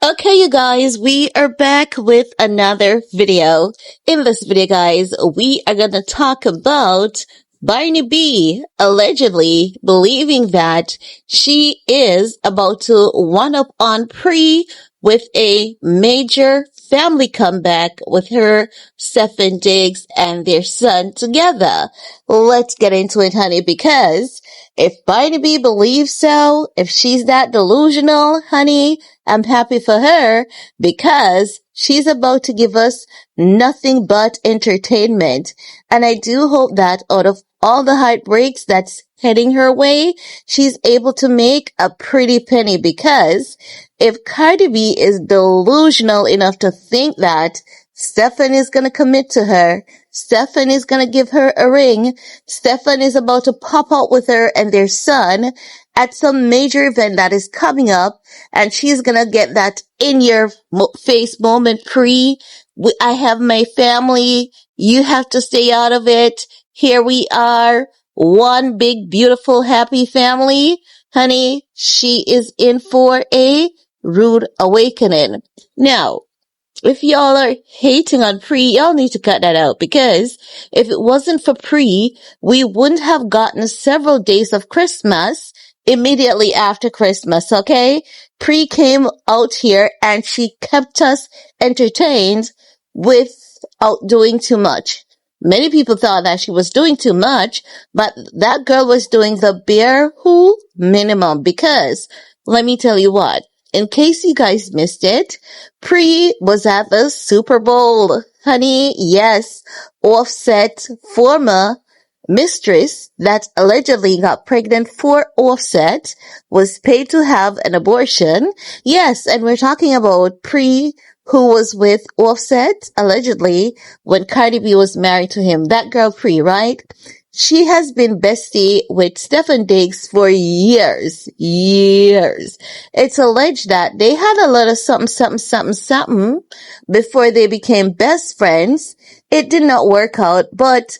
Okay, you guys, we are back with another video. In this video, guys, we are going to talk about Barney B allegedly believing that she is about to one-up on Pree with a major family comeback with her, Stefon Diggs, and their son together. Let's get into it, honey, because if Barney B believes so, if she's that delusional, honey, I'm happy for her because she's about to give us nothing but entertainment. And I do hope that out of all the heartbreaks that's heading her way, she's able to make a pretty penny, because if Cardi B is delusional enough to think that Stefon is going to commit to her, Stefon is going to give her a ring, Stefon is about to pop out with her and their son at some major event that is coming up, and she's going to get that in your face moment, Pree. I have my family. You have to stay out of it. Here we are. One big, beautiful, happy family. Honey, she is in for a rude awakening. Now, if y'all are hating on Pree, y'all need to cut that out, because if it wasn't for Pree, we wouldn't have gotten several days of Christmas immediately after Christmas, okay? Pree came out here and she kept us entertained without doing too much. Many people thought that she was doing too much, but that girl was doing the bare minimum, because let me tell you what. In case you guys missed it, Pree was at the Super Bowl. Honey, yes, Offset's former mistress that allegedly got pregnant for Offset was paid to have an abortion. Yes, and we're talking about Pree, who was with Offset, allegedly, when Cardi B was married to him. That girl Pree, right? She has been bestie with Stefon Diggs for years. It's alleged that they had a lot of something before they became best friends. It did not work out, but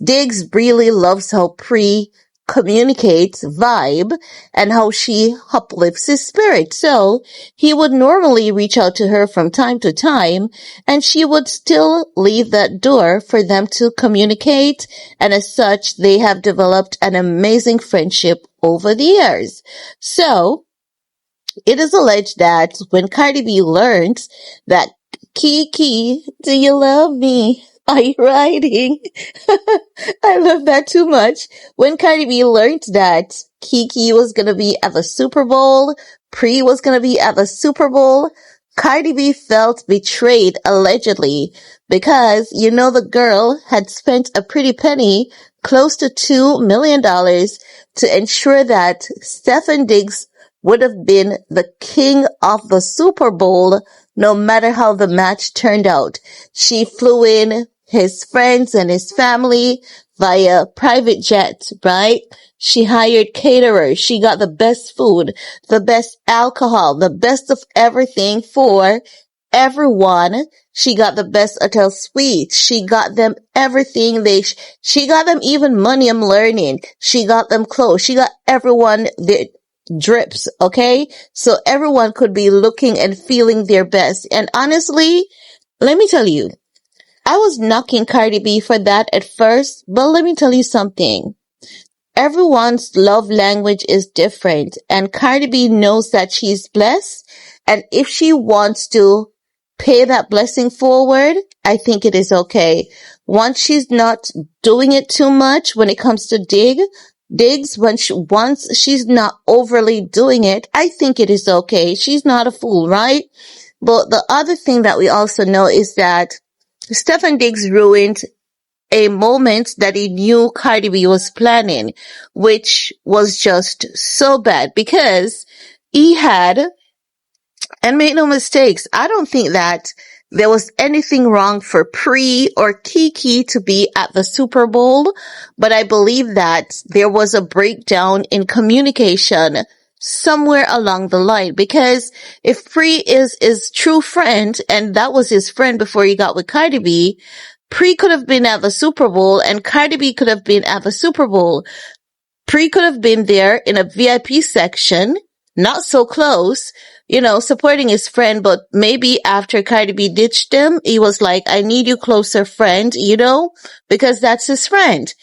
Diggs really loves how Pree communicates, vibe, and how she uplifts his spirit. So he would normally reach out to her from time to time, and she would still leave that door for them to communicate. And as such, they have developed an amazing friendship over the years. So it is alleged that when Cardi B learns that Kiki, do you love me? Are you riding? I love that too much. When Cardi B learned that Kiki was going to be at the Super Bowl, Pree was going to be at the Super Bowl, Cardi B felt betrayed, allegedly, because, the girl had spent a pretty penny, close to $2 million, to ensure that Stefon Diggs would have been the king of the Super Bowl, no matter how the match turned out. She flew in his friends and his family via private jet, right? She hired caterers. She got the best food, the best alcohol, the best of everything for everyone. She got the best hotel suite. She got them everything. She got them even money, I'm learning. She got them clothes. She got everyone their drips, okay? So everyone could be looking and feeling their best. And honestly, let me tell you, I was knocking Cardi B for that at first, but let me tell you something. Everyone's love language is different, and Cardi B knows that she's blessed, and if she wants to pay that blessing forward, I think it is okay. Once she's not doing it too much when it comes to Diggs, once she's not overly doing it, I think it is okay. She's not a fool, right? But the other thing that we also know is that Stefon Diggs ruined a moment that he knew Cardi B was planning, which was just so bad, because he had, and make no mistakes, I don't think that there was anything wrong for Pree or Kiki to be at the Super Bowl, but I believe that there was a breakdown in communication somewhere along the line, because if Pree is his true friend, and that was his friend before he got with Cardi B, Pree could have been at the Super Bowl and Cardi B could have been at the Super Bowl. Pree could have been there in a VIP section, not so close, supporting his friend, but maybe after Cardi B ditched him, he was like, I need you closer friend, because that's his friend.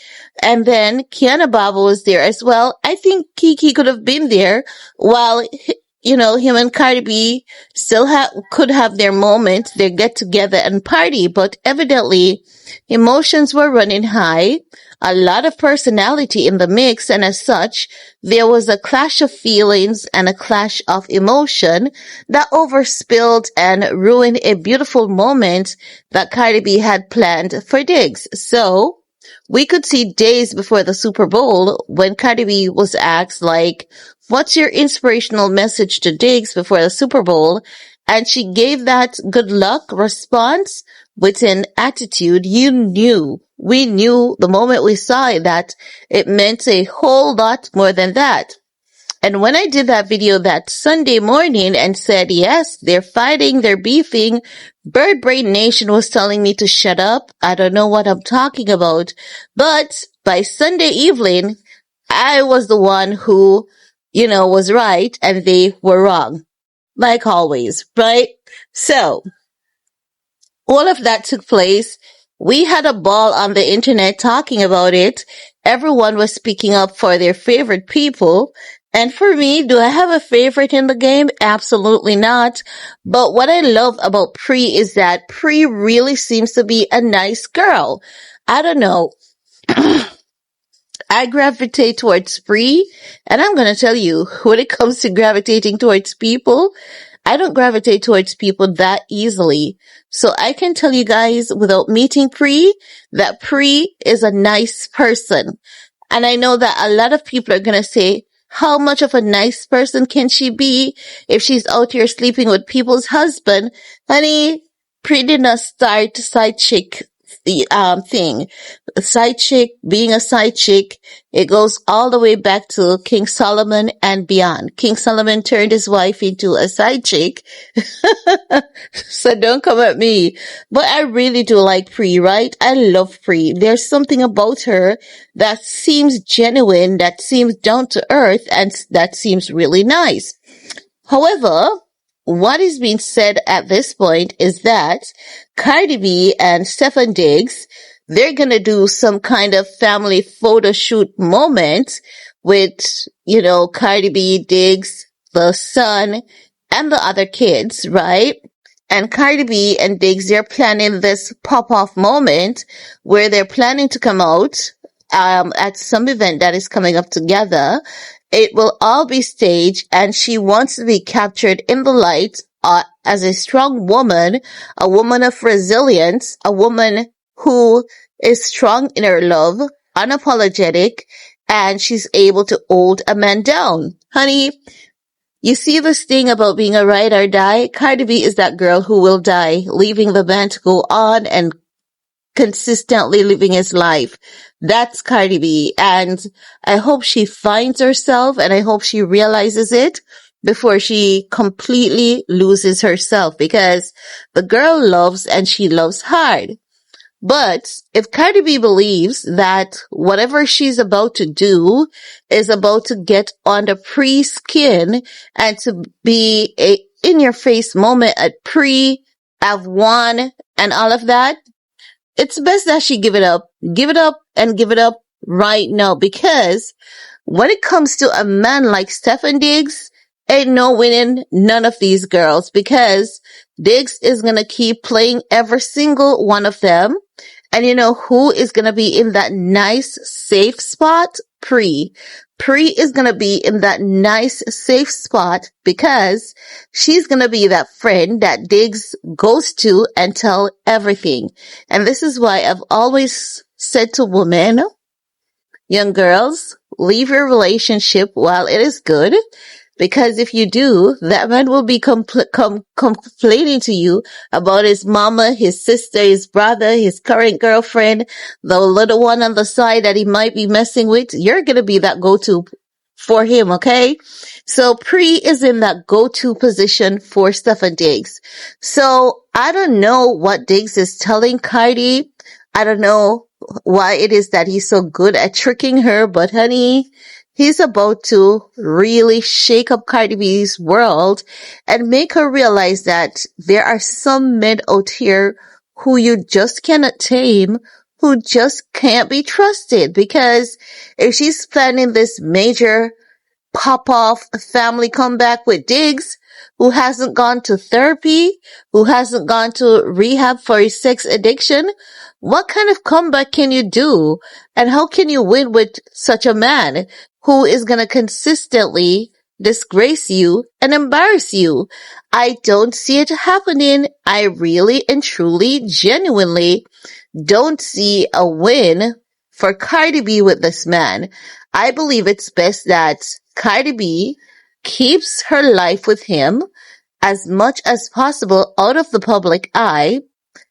And then Kiana Baba was there as well. I think Kiki could have been there while, him and Cardi B still could have their moment, their get together and party, but evidently emotions were running high, a lot of personality in the mix, and as such, there was a clash of feelings and a clash of emotion that overspilled and ruined a beautiful moment that Cardi B had planned for Diggs. So, we could see days before the Super Bowl when Cardi B was asked, like, what's your inspirational message to Diggs before the Super Bowl? And she gave that good luck response with an attitude. We knew the moment we saw it that it meant a whole lot more than that. And when I did that video that Sunday morning and said, yes, they're fighting, they're beefing, Bird Brain Nation was telling me to shut up. I don't know what I'm talking about. But by Sunday evening, I was the one who, was right and they were wrong. Like always, right? So, all of that took place. We had a ball on the internet talking about it. Everyone was speaking up for their favorite people. And for me, do I have a favorite in the game? Absolutely not. But what I love about Pree is that Pree really seems to be a nice girl. I don't know. I gravitate towards Pree, and I'm going to tell you, when it comes to gravitating towards people, I don't gravitate towards people that easily. So I can tell you guys without meeting Pree that Pree is a nice person. And I know that a lot of people are going to say, how much of a nice person can she be if she's out here sleeping with people's husband? Honey, Pree did not start side chick thing. A side chick, being a side chick, it goes all the way back to King Solomon and beyond. King Solomon turned his wife into a side chick. So don't come at me. But I really do like Pree, right? I love Pree. There's something about her that seems genuine, that seems down to earth, and that seems really nice. However, what is being said at this point is that Cardi B and Stefon Diggs, they're gonna do some kind of family photo shoot moment with, Cardi B, Diggs, the son, and the other kids, right? And Cardi B and Diggs, they're planning this pop-off moment where they're planning to come out at some event that is coming up together. It will all be staged, and she wants to be captured in the light as a strong woman, a woman of resilience, a woman who is strong in her love, unapologetic, and she's able to hold a man down. Honey, you see this thing about being a ride or die? Cardi B is that girl who will die, leaving the man to go on and consistently living his life. That's Cardi B. And I hope she finds herself, and I hope she realizes it before she completely loses herself, because the girl loves, and she loves hard. But if Cardi B believes that whatever she's about to do is about to get on the Pree skin and to be a in-your-face moment at Pree, I've won, and all of that, it's best that she give it up. Give it up and give it up right now, because when it comes to a man like Stefon Diggs, ain't no winning none of these girls, because Diggs is gonna keep playing every single one of them. And you know who is gonna be in that nice, safe spot? Pree. Pree is gonna be in that nice, safe spot because she's gonna be that friend that Diggs goes to and tell everything. And this is why I've always said to women, young girls, leave your relationship while it is good. Because if you do, that man will be complaining to you about his mama, his sister, his brother, his current girlfriend, the little one on the side that he might be messing with. You're going to be that go-to for him, okay? So Pree is in that go-to position for Stefon Diggs. So I don't know what Diggs is telling Cardi. I don't know why it is that he's so good at tricking her, but honey, he's about to really shake up Cardi B's world and make her realize that there are some men out here who you just cannot tame, who just can't be trusted. Because if she's planning this major pop off family comeback with Diggs, who hasn't gone to therapy, who hasn't gone to rehab for his sex addiction, what kind of comeback can you do? And how can you win with such a man who is going to consistently disgrace you and embarrass you? I don't see it happening. I really and truly, genuinely don't see a win for Cardi B with this man. I believe it's best that Cardi B keeps her life with him as much as possible out of the public eye.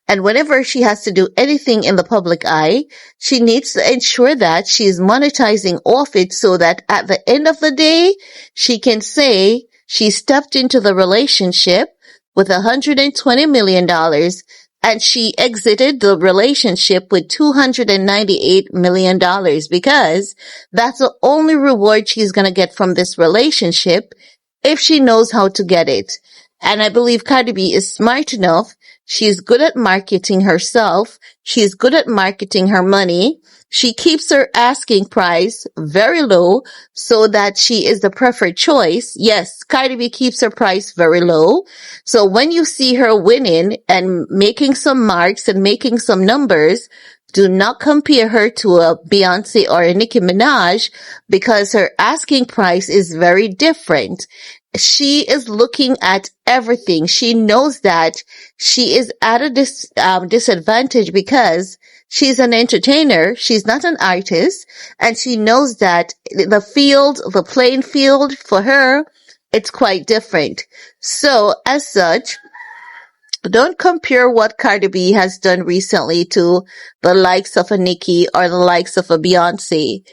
And whenever she has to do anything in the public eye, she needs to ensure that she's monetizing off it so that at the end of the day, she can say she stepped into the relationship with $120 million and she exited the relationship with $298 million because that's the only reward she's going to get from this relationship if she knows how to get it. And I believe Cardi B is smart enough. She's good at marketing herself. She's good at marketing her money. She keeps her asking price very low so that she is the preferred choice. Yes, Cardi B keeps her price very low. So when you see her winning and making some marks and making some numbers, do not compare her to a Beyonce or a Nicki Minaj because her asking price is very different. She is looking at everything. She knows that she is at a disadvantage because she's an entertainer. She's not an artist. And she knows that the playing field for her, it's quite different. So as such, don't compare what Cardi B has done recently to the likes of a Nicki or the likes of a Beyonce.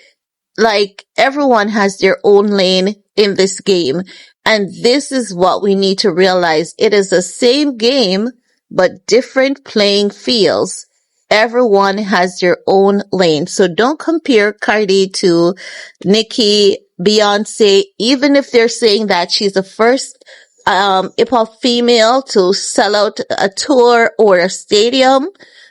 Like, everyone has their own lane in this game. And this is what we need to realize. It is the same game, but different playing fields. Everyone has their own lane. So don't compare Cardi to Nicki, Beyonce, even if they're saying that she's the first hip-hop female to sell out a tour or a stadium.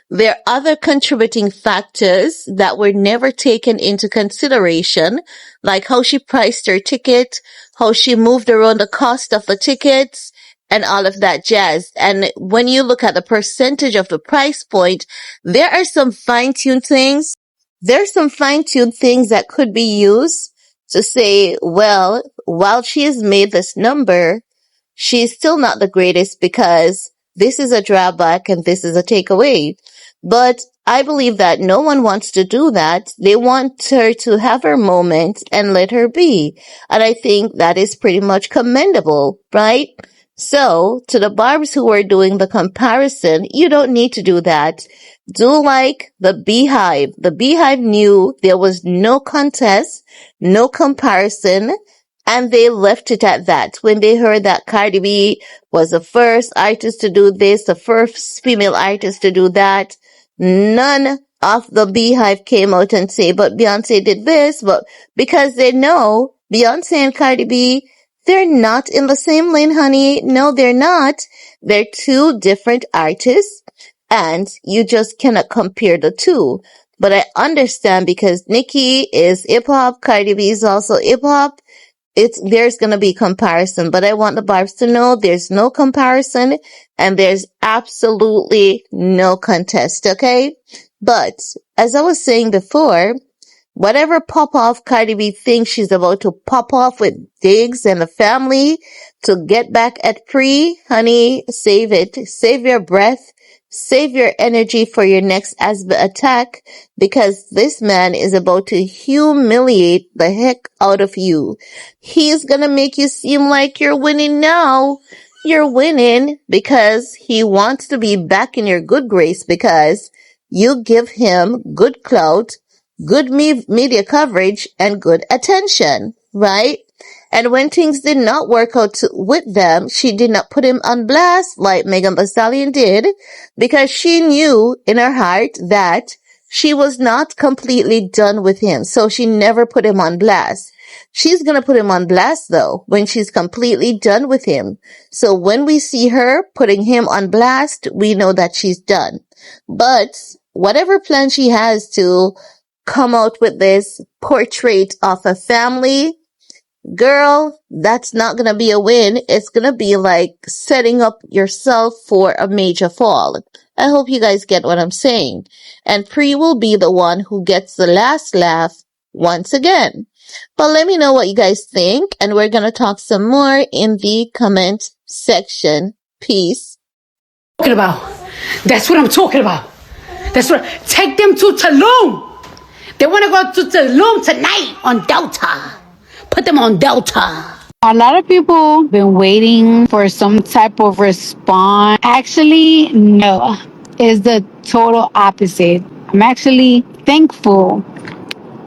There are other contributing factors that were never taken into consideration, like how she priced her ticket, how she moved around the cost of the tickets, and all of that jazz. And when you look at the percentage of the price point, there are some fine-tuned things. There's some fine-tuned things that could be used to say, well, while she has made this number, she's still not the greatest because this is a drawback and this is a takeaway. But I believe that no one wants to do that. They want her to have her moment and let her be. And I think that is pretty much commendable, right? So, to the barbs who are doing the comparison, you don't need to do that. Do like the Beehive. The Beehive knew there was no contest, no comparison, and they left it at that. When they heard that Cardi B was the first artist to do this, the first female artist to do that, none of the Beehive came out and say, but Beyonce did this, but because they know Beyonce and Cardi B, they're not in the same lane, honey. No, they're not. They're two different artists, and you just cannot compare the two. But I understand because Nicki is hip-hop, Cardi B is also hip-hop. There's gonna be comparison, but I want the barbs to know there's no comparison and there's absolutely no contest, okay? But, as I was saying before, whatever pop-off Cardi B thinks she's about to pop off with Diggs and the family to get back at Pree, honey, save it. Save your breath. Save your energy for your next attack because this man is about to humiliate the heck out of you. He's gonna make you seem like you're winning now. You're winning because he wants to be back in your good grace because you give him good clout, good media coverage, and good attention, right? And when things did not work out with them, she did not put him on blast like Megan Thee Stallion did because she knew in her heart that she was not completely done with him. So she never put him on blast. She's gonna put him on blast though when she's completely done with him. So when we see her putting him on blast, we know that she's done. But whatever plan she has to come out with this portrait of a family, girl, that's not gonna be a win. It's gonna be like setting up yourself for a major fall. I hope you guys get what I'm saying. And Pree will be the one who gets the last laugh once again. But let me know what you guys think, and we're gonna talk some more in the comment section. Peace. Talking about. That's what I'm talking about. That's what. Take them to Tulum. They want to go to Tulum tonight on Delta. Put them on Delta. A lot of people been waiting for some type of response. Actually, no. It's the total opposite. I'm actually thankful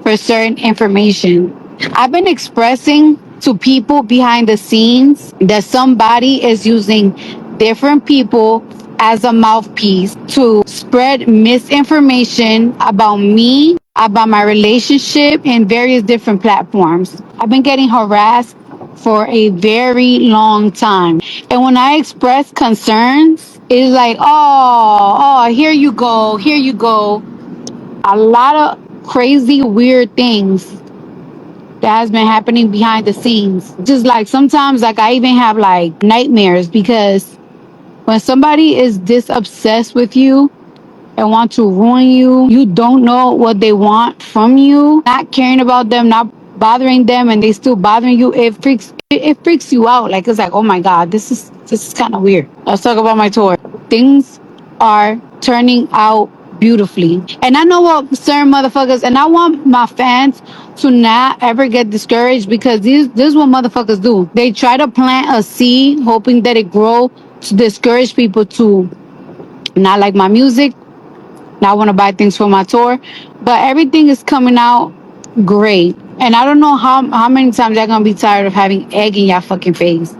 for certain information. I've been expressing to people behind the scenes that somebody is using different people as a mouthpiece to spread misinformation about me, about my relationship in various different platforms. I've been getting harassed for a very long time. And when I express concerns, it's like, here you go, here you go. A lot of crazy, weird things that has been happening behind the scenes. Just like sometimes, like I even have like nightmares because when somebody is this obsessed with you and want to ruin you, you don't know what they want from you, not caring about them, not bothering them, and they still bothering you. It freaks you out. Like it's like, oh my God, this is kind of weird. Let's talk about my tour. Things are turning out beautifully. And I know what certain motherfuckers, and I want my fans to not ever get discouraged because this is what motherfuckers do. They try to plant a seed hoping that it grow to discourage people to not like my music, not want to buy things for my tour. But everything is coming out great. And I don't know how many times y'all gonna be tired of having egg in y'all fucking face.